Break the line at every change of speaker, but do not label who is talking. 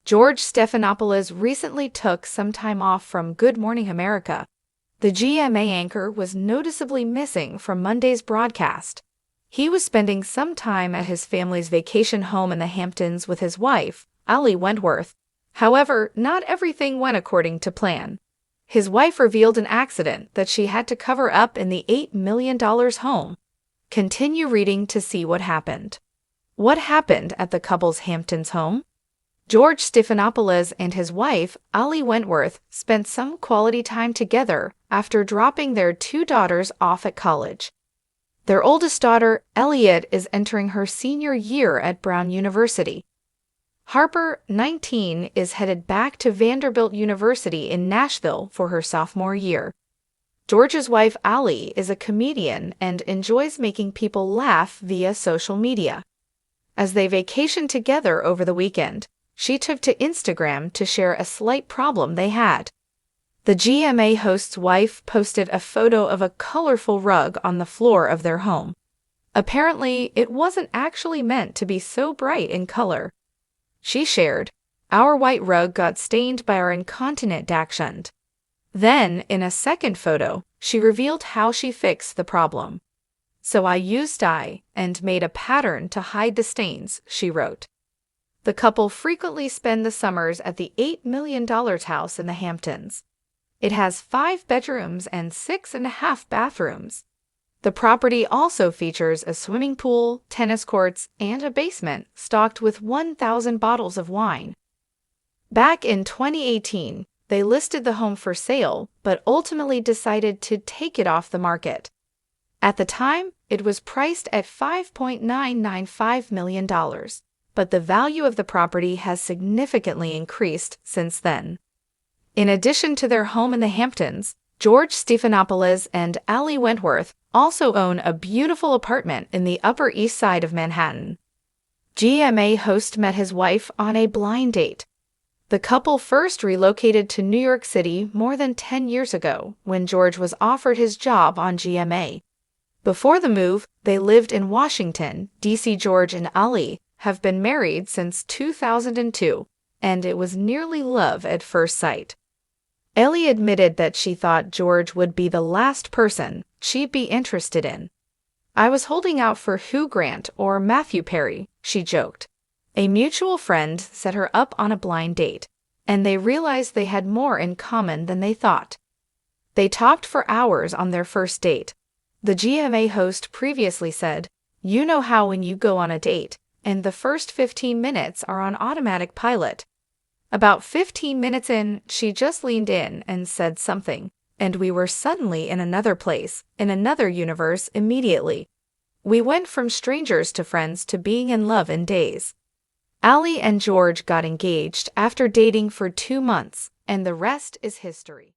George Stephanopoulos recently took some time off from Good Morning America. The GMA anchor was noticeably missing from Monday's broadcast. He was spending some time at his family's vacation home in the Hamptons with his wife, Ali Wentworth. However, not everything went according to plan. His wife revealed an accident that she had to cover up in the $8 million home. Continue reading to see what happened. What happened at the couple's Hamptons home? George Stephanopoulos and his wife, Ali Wentworth, spent some quality time together after dropping their two daughters off at college. Their oldest daughter, Elliot, is entering her senior year at Brown University. Harper, 19, is headed back to Vanderbilt University in Nashville for her sophomore year. George's wife, Ali, is a comedian and enjoys making people laugh via social media. As they vacationed together over the weekend, she took to Instagram to share a slight problem they had. The GMA host's wife posted a photo of a colorful rug on the floor of their home. Apparently, it wasn't actually meant to be so bright in color. She shared, "Our white rug got stained by our incontinent dachshund." Then, in a second photo, she revealed how she fixed the problem. "So I used dye and made a pattern to hide the stains," she wrote. The couple frequently spend the summers at the $8 million house in the Hamptons. It has 5 bedrooms and 6.5 bathrooms. The property also features a swimming pool, tennis courts, and a basement stocked with 1,000 bottles of wine. Back in 2018, they listed the home for sale, but ultimately decided to take it off the market. At the time, it was priced at $5.995 million. But the value of the property has significantly increased since then. In addition to their home in the Hamptons, George Stephanopoulos and Ali Wentworth also own a beautiful apartment in the Upper East Side of Manhattan. GMA host met his wife on a blind date. The couple first relocated to New York City more than 10 years ago when George was offered his job on GMA. Before the move, they lived in Washington, D.C. George and Ali have been married since 2002, and it was nearly love at first sight. Ellie admitted that she thought George would be the last person she'd be interested in. "I was holding out for Hugh Grant or Matthew Perry," she joked. A mutual friend set her up on a blind date, and they realized they had more in common than they thought. They talked for hours on their first date. The GMA host previously said, "You know how when you go on a date, and the first 15 minutes are on automatic pilot. About 15 minutes in, she just leaned in and said something, and we were suddenly in another place, in another universe immediately. We went from strangers to friends to being in love in days." Ali and George got engaged after dating for 2 months, and the rest is history.